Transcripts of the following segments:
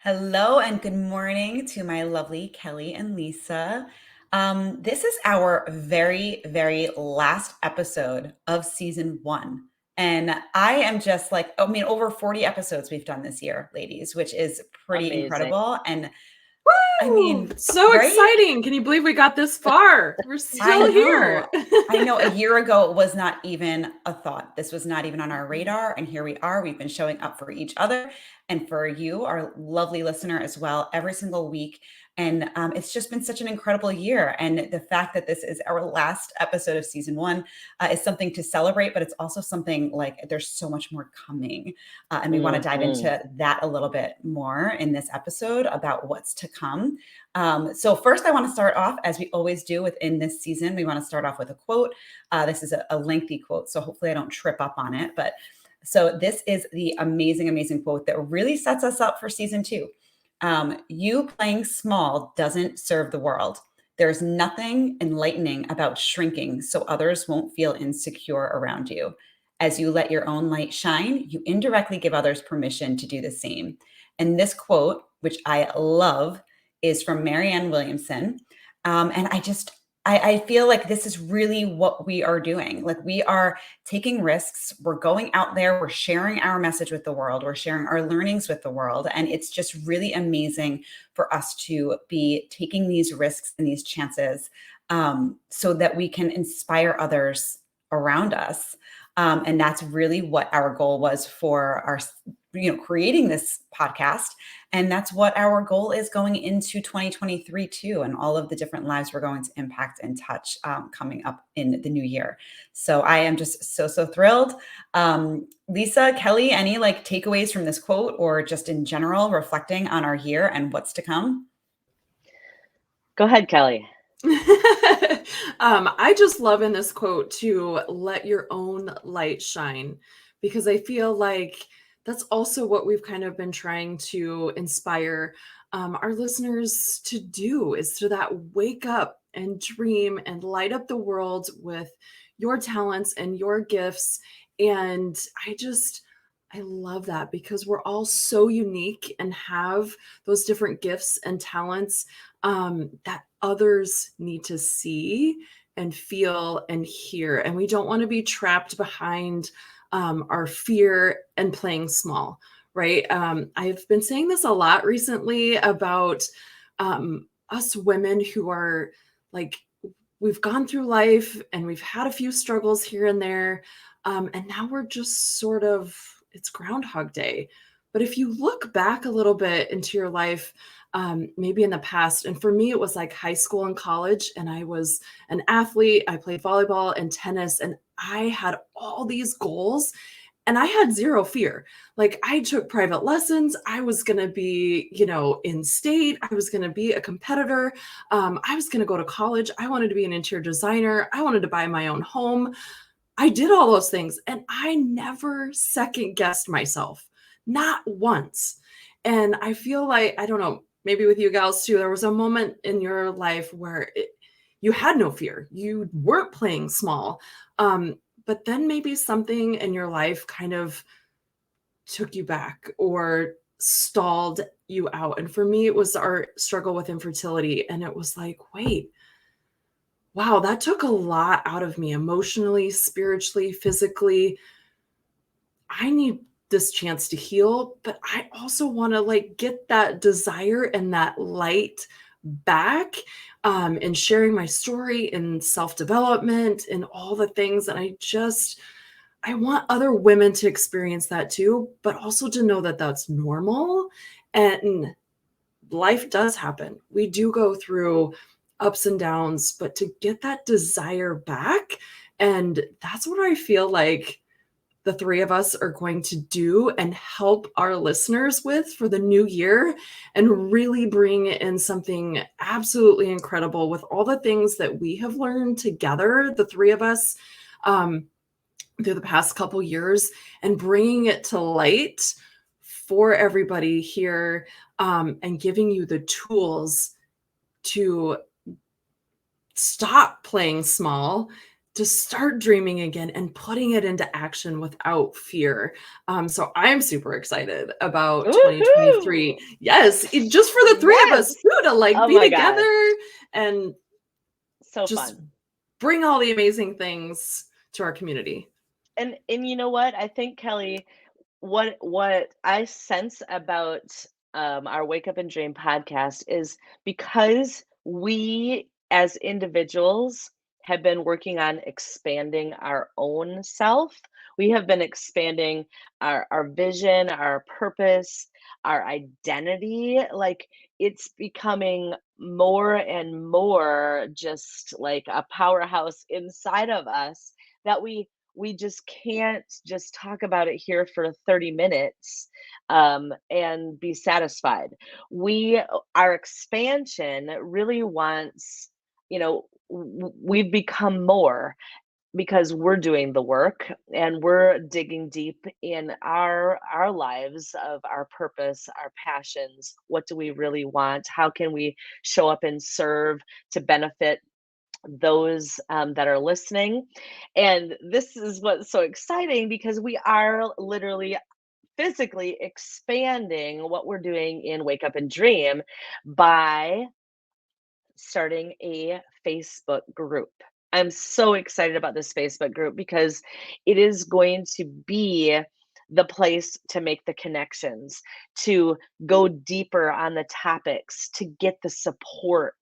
Hello and good morning to my lovely Kelly and Lisa. This is our very, very last episode of season one. And I am just like, I mean, over 40 episodes we've done this year, ladies, which is pretty Amazing. incredible. And I Woo! mean, So right? exciting. Can you believe we got this far? We're I still know. here. I know a year ago it was not even a thought. This was not even on our radar. And here we are. We've been showing up for each other and for you, our lovely listener, as well, every single week. And it's just been such an incredible year. And the fact that this is our last episode of season one is something to celebrate, but it's also something like there's so much more coming. And we want to dive hmm into that a little bit more in this episode about what's to come. So first, I want to start off, as we always do within this season, we want to start off with a quote. This is a lengthy quote, so hopefully I don't trip up on it. But so this is the amazing, amazing quote that really sets us up for season two. You playing small doesn't serve the world. There's nothing enlightening about shrinking so others won't feel insecure around you. As you let your own light shine, you indirectly give others permission to do the same. And this quote, which I love, is from Marianne Williamson. And I feel like this is really what we are doing. Like we are taking risks. We're going out there. We're sharing our message with the world. We're sharing our learnings with the world. And it's just really amazing for us to be taking these risks and these chances so that we can inspire others around us. And that's really what our goal was for our, creating this podcast. And that's what our goal is going into 2023 too, and all of the different lives we're going to impact and touch coming up in the new year. So I am just so thrilled. Lisa, Kelly, any like takeaways from this quote or just in general reflecting on our year and what's to come? Go ahead, Kelly. I just love in this quote to let your own light shine, because I feel like that's also what we've kind of been trying to inspire our listeners to do, is to that wake up and dream and light up the world with your talents and your gifts. And I love that, because we're all so unique and have those different gifts and talents that others need to see and feel and hear. And we don't want to be trapped behind our fear and playing small, right? I've been saying this a lot recently about us women who are like, we've gone through life and we've had a few struggles here and there. And now we're just sort of, it's Groundhog Day. But if you look back a little bit into your life, maybe in the past, and for me, it was like high school and college, and I was an athlete. I played volleyball and tennis, and I had all these goals, and I had zero fear. Like, I took private lessons. I was going to be, in state. I was going to be a competitor. I was going to go to college. I wanted to be an interior designer. I wanted to buy my own home. I did all those things, and I never second guessed myself, not once. And I feel like, I don't know, maybe with you gals too, there was a moment in your life where you had no fear. You weren't playing small. But then maybe something in your life kind of took you back or stalled you out. And for me, it was our struggle with infertility. And it was like, wait, wow, that took a lot out of me emotionally, spiritually, physically. I need this chance to heal, but I also want to like get that desire and that light back, and sharing my story and self-development and all the things. And I want other women to experience that too, but also to know that that's normal and life does happen. We do go through ups and downs, but to get that desire back. And that's what I feel like the three of us are going to do and help our listeners with for the new year, and really bring in something absolutely incredible with all the things that we have learned together, the three of us, through the past couple years, and bringing it to light for everybody here, and giving you the tools to stop playing small to start dreaming again and putting it into action without fear. So I'm super excited about 2023. Woohoo! Yes, just for the three of us Yes. too, to like Oh be my gosh. together and So just fun. bring all the amazing things to our community. And you know what? I think, Kelly, what I sense about our Wake Up and Dream podcast is because we as individuals have been working on expanding our own self. We have been expanding our vision, our purpose, our identity. Like it's becoming more and more just like a powerhouse inside of us that we just can't just talk about it here for 30 minutes and be satisfied. Our expansion really wants, we've become more because we're doing the work and we're digging deep in our lives of our purpose, our passions. What do we really want? How can we show up and serve to benefit those that are listening? And this is what's so exciting because we are literally physically expanding what we're doing in Wake Up and Dream by starting a Facebook group. I'm so excited about this Facebook group because it is going to be the place to make the connections, to go deeper on the topics, to get the support.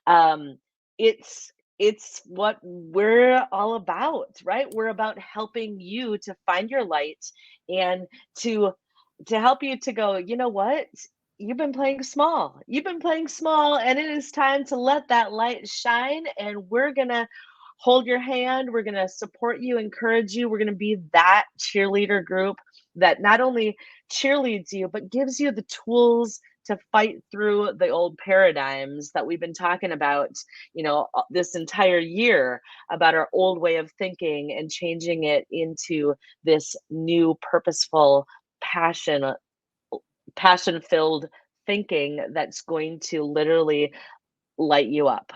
Um, it's what we're all about, right? We're about helping you to find your light and to help you to go, you know what? You've been playing small. You've been playing small, and it is time to let that light shine. And we're going to hold your hand. We're going to support you, encourage you. We're going to be that cheerleader group that not only cheerleads you, but gives you the tools to fight through the old paradigms that we've been talking about, this entire year about our old way of thinking and changing it into this new purposeful passion filled thinking that's going to literally light you up.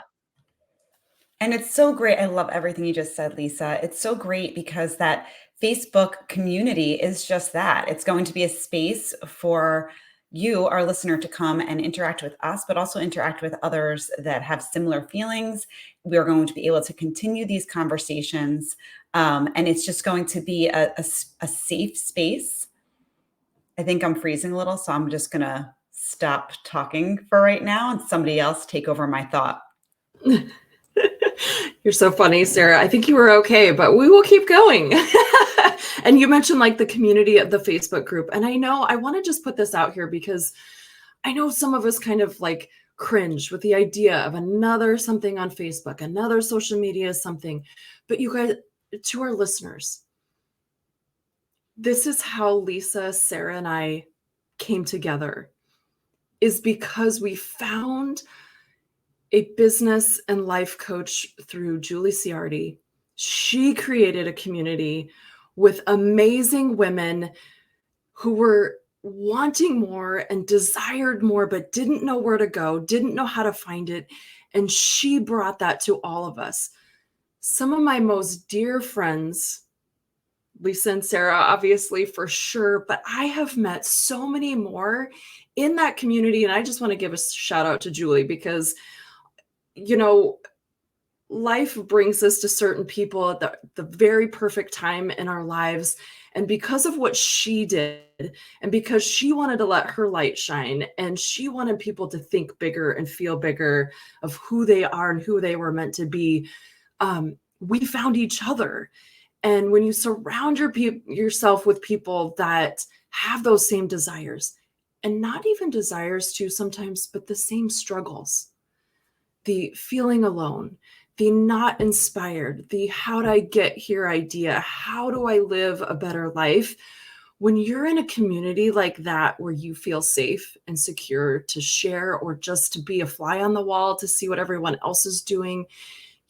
And it's so great. I love everything you just said, Lisa. It's so great because that Facebook community is just that. It's going to be a space for you, our listener, to come and interact with us, but also interact with others that have similar feelings. We are going to be able to continue these conversations. And it's just going to be a safe space. I think I'm freezing a little, so I'm just going to stop talking for right now and somebody else take over my thought. You're so funny, Sarah. I think you were okay, but we will keep going. And you mentioned like the community of the Facebook group. And I want to just put this out here because I know some of us kind of like cringe with the idea of another something on Facebook, another social media something. But you guys, to our listeners, this is how Lisa, Sarah, and I came together, is because we found a business and life coach through Julie Ciardi. She created a community with amazing women who were wanting more and desired more, but didn't know where to go, didn't know how to find it. And she brought that to all of us. Some of my most dear friends, Lisa and Sarah, obviously, for sure, but I have met so many more in that community. And I just want to give a shout out to Julie because life brings us to certain people at the very perfect time in our lives. And because of what she did, and because she wanted to let her light shine, and she wanted people to think bigger and feel bigger of who they are and who they were meant to be, we found each other. And when you surround yourself with people that have those same desires, and not even desires too sometimes, but the same struggles, the feeling alone, the not inspired, the how do I get here idea, how do I live a better life? When you're in a community like that where you feel safe and secure to share or just to be a fly on the wall to see what everyone else is doing,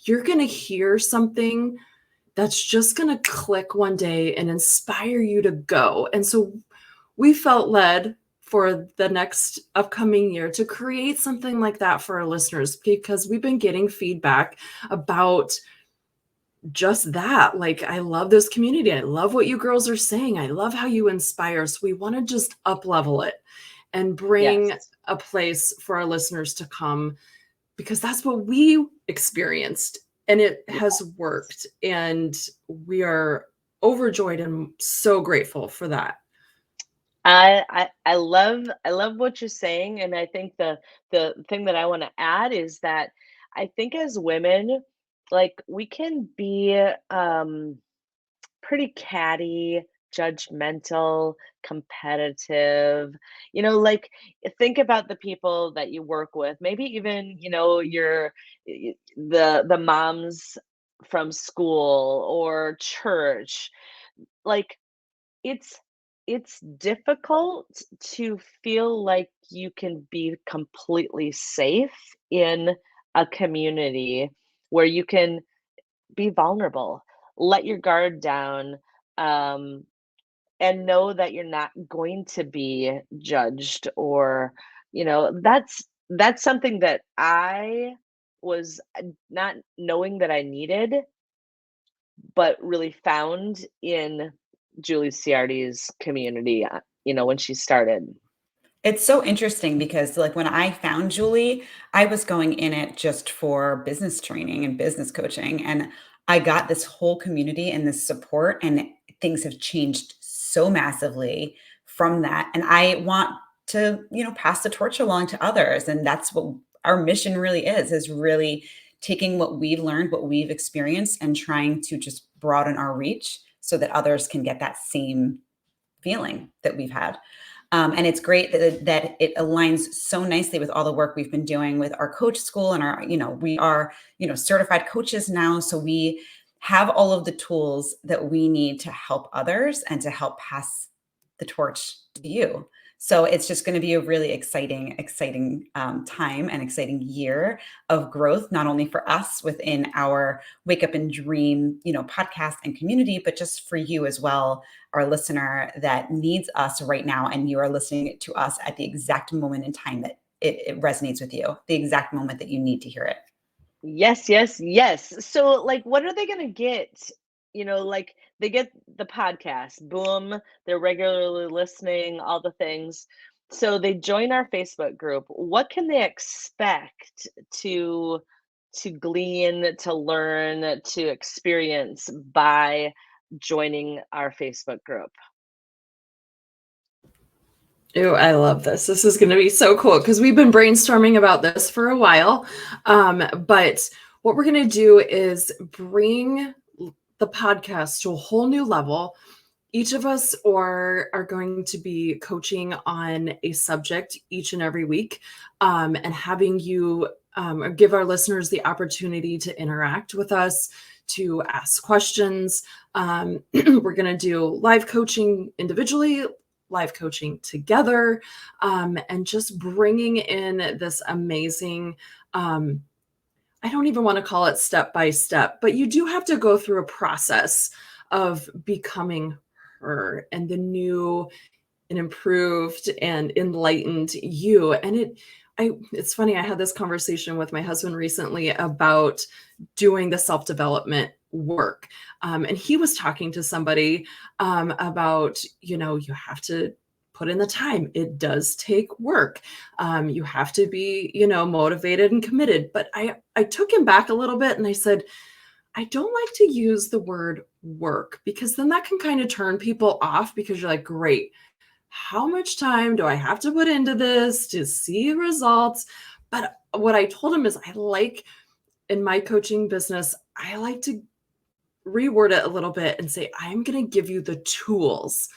you're going to hear something that's just going to click one day and inspire you to go. And so we felt led for the next upcoming year to create something like that for our listeners, because we've been getting feedback about just that, like, I love this community. I love what you girls are saying. I love how you inspire. So we want to just up level it and bring Yes. a place for our listeners to come, because that's what we experienced and it has worked. And we are overjoyed and so grateful for that. I love what you're saying, and I think the thing that I want to add is that I think as women, like we can be pretty catty, judgmental, competitive. Like think about the people that you work with. Maybe even, the moms from school or church. Like it's it's difficult to feel like you can be completely safe in a community where you can be vulnerable, let your guard down, um, and know that you're not going to be judged or, that's something that I was not knowing that I needed, but really found in Julie Ciardi's community, when she started. It's so interesting because, like, when I found Julie, I was going in it just for business training and business coaching, and I got this whole community and this support, and things have changed so massively from that. And I want to, pass the torch along to others, and that's what our mission really is really taking what we've learned, what we've experienced, and trying to just broaden our reach so that others can get that same feeling that we've had. And it's great that it aligns so nicely with all the work we've been doing with our coach school and we are, certified coaches now. So we have all of the tools that we need to help others and to help pass the torch to you. So it's just going to be a really exciting time and exciting year of growth, not only for us within our Wake Up and Dream, podcast and community, but just for you as well, our listener that needs us right now, and you are listening to us at the exact moment in time that it resonates with you, the exact moment that you need to hear it. Yes, yes, yes. So, like, what are they gonna get? Like they get the podcast, boom, they're regularly listening, all the things. So they join our Facebook group. What can they expect to glean, to learn, to experience by joining our Facebook group? Oh, I love this. This is going to be so cool because we've been brainstorming about this for a while. But what we're going to do is bring the podcast to a whole new level. Each of us are going to be coaching on a subject each and every week, and having you give our listeners the opportunity to interact with us, to ask questions. We're going to do live coaching individually, live coaching together, and just bringing in this amazing, I don't even want to call it step by step, but you do have to go through a process of becoming her and the new and improved and enlightened you. And it's funny, I had this conversation with my husband recently about doing the self-development work. And he was talking to somebody about, you have to put in the time. It does take work. You have to be, motivated and committed. But I took him back a little bit and I said, I don't like to use the word work because then that can kind of turn people off, because you're like, great, how much time do I have to put into this to see results? But what I told him is in my coaching business, I like to reword it a little bit and say, I'm going to give you the tools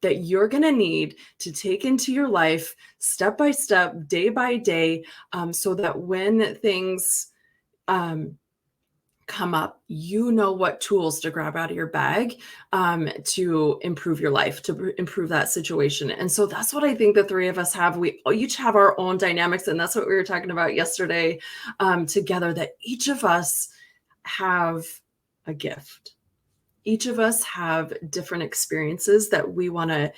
that you're going to need to take into your life step by step, day by day, so that when things come up, you know what tools to grab out of your bag to improve your life, to improve that situation. And so that's what I think the three of us have. We each have our own dynamics, and that's what we were talking about yesterday together, that each of us have a gift. Each of us have different experiences that we want to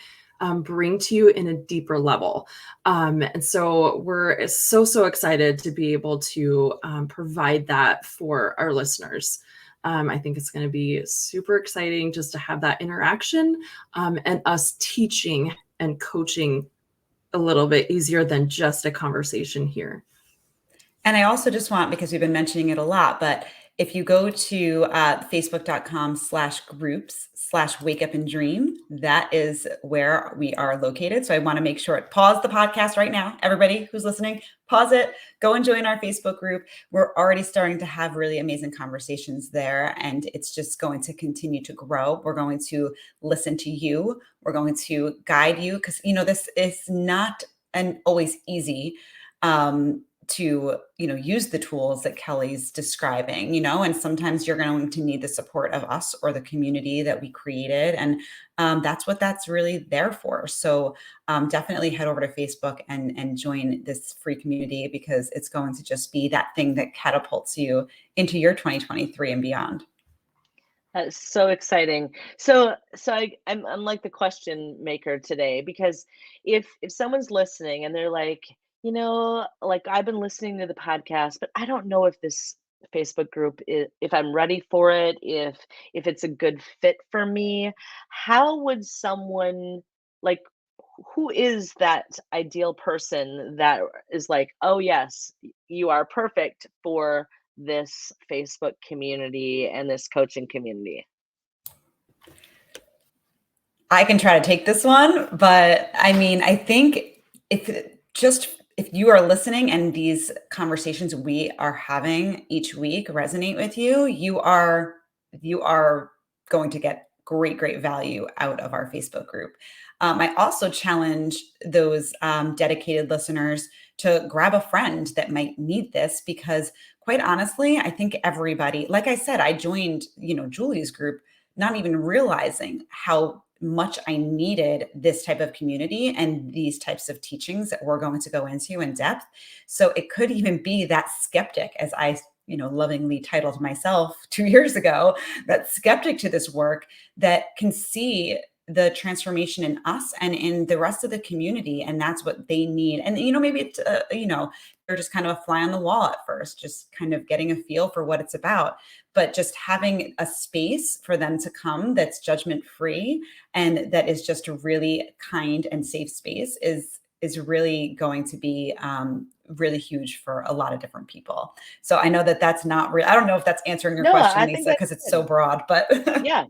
bring to you in a deeper level. And so we're so excited to be able to provide that for our listeners. I think it's going to be super exciting just to have that interaction, and us teaching and coaching a little bit easier than just a conversation here. And I also just want, because we've been mentioning it a lot, but if you go to facebook.com/groups/wake up and dream, that is where we are located. So I want to make sure, pause the podcast right now. Everybody who's listening, pause it, go and join our Facebook group. We're already starting to have really amazing conversations there, and it's just going to continue to grow. We're going to listen to you. We're going to guide you, because, this is not always easy. To use the tools that Kelly's describing, and sometimes you're going to need the support of us or the community that we created, and that's what that's really there for. So definitely head over to Facebook and join this free community, because it's going to just be that thing that catapults you into your 2023 and beyond. That's so exciting. I'm like the question maker today, because if someone's listening and they're like, like, I've been listening to the podcast, but I don't know if this Facebook group is, if I'm ready for it, if it's a good fit for me, how would someone, like, who is that ideal person that is like, oh yes, you are perfect for this Facebook community and this coaching community? I can try to take this one, but I mean, I think if you are listening and these conversations we are having each week resonate with you, you are going to get great value out of our Facebook group. I also challenge those dedicated listeners to grab a friend that might need this, because quite honestly, I think everybody, like I said, I joined, Julie's group, not even realizing how much I needed this type of community and these types of teachings that we're going to go into in depth. So it could even be that skeptic, as I lovingly titled myself 2 years ago, that skeptic to this work, that can see the transformation in us and in the rest of the community. And that's what they need. And, maybe it's, they're just kind of a fly on the wall at first, just kind of getting a feel for what it's about. But just having a space for them to come that's judgment free and that is just a really kind and safe space is really going to be really huge for a lot of different people. So I know that that's not real. I don't know if that's answering your question, Lisa, because it's so broad, but yeah.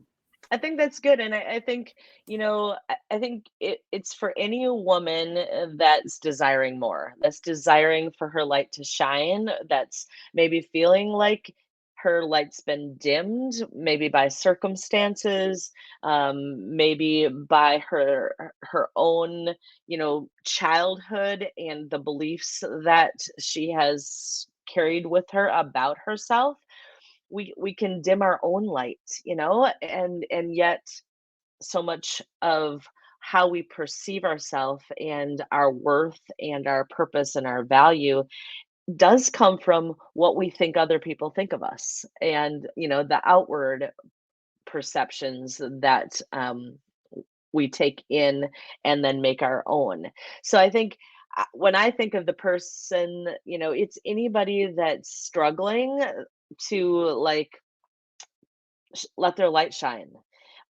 I think that's good. And I think, I think it's for any woman that's desiring more, that's desiring for her light to shine, that's maybe feeling like her light's been dimmed, maybe by circumstances, maybe by her own, childhood and the beliefs that she has carried with her about herself. We can dim our own light, and yet so much of how we perceive ourselves and our worth and our purpose and our value does come from what we think other people think of us, and the outward perceptions that we take in and then make our own. So I think, when I think of the person, it's anybody that's struggling to, like, let their light shine,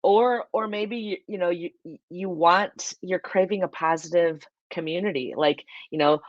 or maybe you're craving a positive community, like,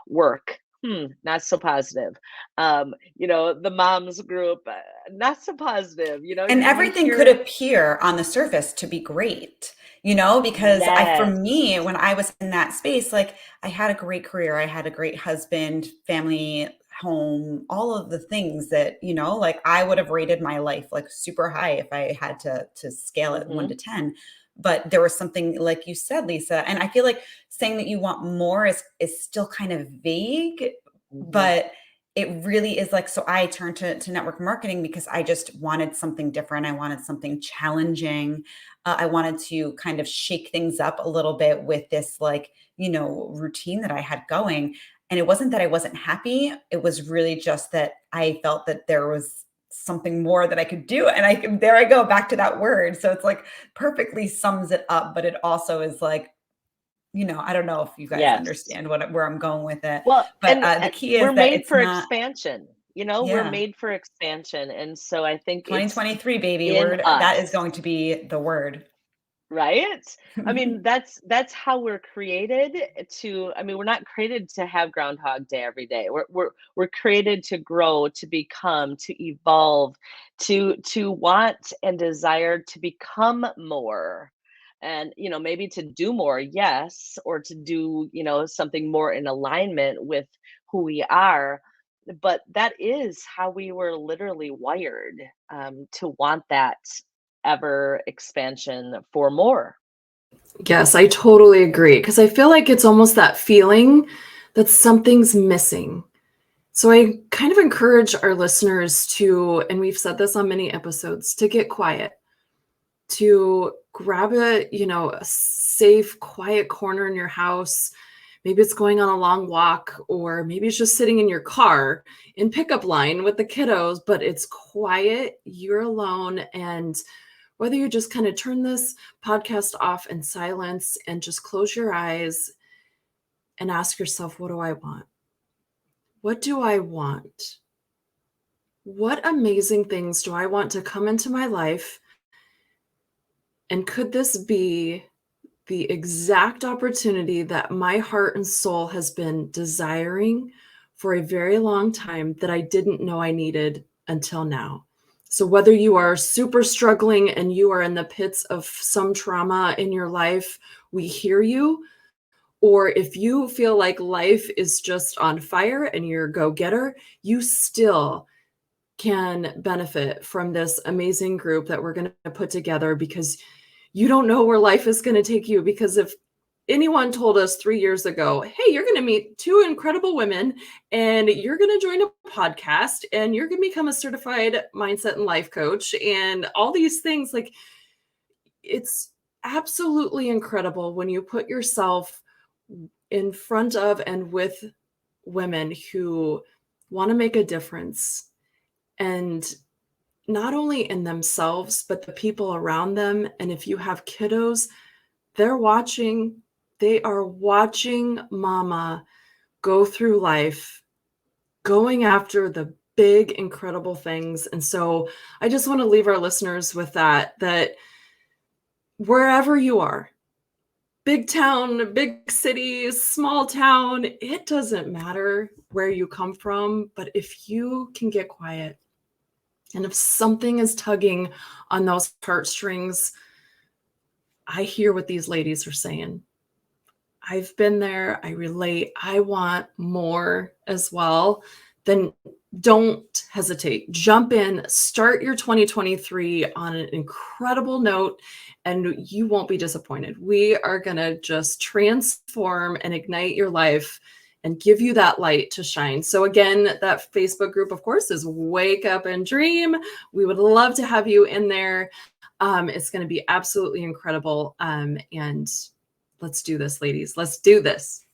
work, not so positive, the moms group, not so positive, and you everything could appear on the surface to be great, because for Yes. me, when I was in that space, like, I had a great career, I had a great husband, family, home, all of the things that, like, I would have rated my life like super high if I had to scale it 1 to 10. But there was something, like you said, Lisa, and I feel like saying that you want more is still kind of vague, but it really is like, so I turned to network marketing because I just wanted something different. I wanted something challenging. I wanted to kind of shake things up a little bit with this, like, routine that I had going. And it wasn't that I wasn't happy. It was really just that I felt that there was something more that I could do. And there I go back to that word. So it's like perfectly sums it up, but it also is like, I don't know if you guys Yes. understand where I'm going with it, Well, but the key is we're that made it's for not. expansion. we're Yeah. made for expansion. And so I think it's 2023, baby. in Word. That is us. going to be the word. Right? I mean, that's how we're created to. I mean, we're not created to have Groundhog Day every day. We're created to grow, to become, to evolve, to want and desire to become more. And maybe to do more, yes, or to do, something more in alignment with who we are. But that is how we were literally wired, to want that ever expansion for more. Yes, I totally agree. Because I feel like it's almost that feeling that something's missing. So I kind of encourage our listeners to, and we've said this on many episodes, to get quiet, to grab a safe, quiet corner in your house. Maybe it's going on a long walk, or maybe it's just sitting in your car in pickup line with the kiddos, but it's quiet, you're alone. And whether you just kind of turn this podcast off in silence and just close your eyes and ask yourself, what do I want? What do I want? What amazing things do I want to come into my life? And could this be the exact opportunity that my heart and soul has been desiring for a very long time that I didn't know I needed until now? So whether you are super struggling and you are in the pits of some trauma in your life, we hear you. Or if you feel like life is just on fire and you're a go-getter, you still can benefit from this amazing group that we're going to put together, because you don't know where life is going to take you. Because if anyone told us 3 years ago, hey, you're going to meet 2 incredible women and you're going to join a podcast and you're going to become a certified mindset and life coach and all these things, like, it's absolutely incredible when you put yourself in front of and with women who want to make a difference, and not only in themselves, but the people around them. And if you have kiddos, they are watching mama go through life, going after the big, incredible things. And so I just want to leave our listeners with that wherever you are, big town, big city, small town, it doesn't matter where you come from. But if you can get quiet, and if something is tugging on those heartstrings, I hear what these ladies are saying. I've been there. I relate. I want more as well. Then don't hesitate. Jump in. Start your 2023 on an incredible note, and you won't be disappointed. We are going to just transform and ignite your life and give you that light to shine. So again, that Facebook group, of course, is Wake Up and Dream. We would love to have you in there. It's going to be absolutely incredible. And let's do this, ladies. Let's do this.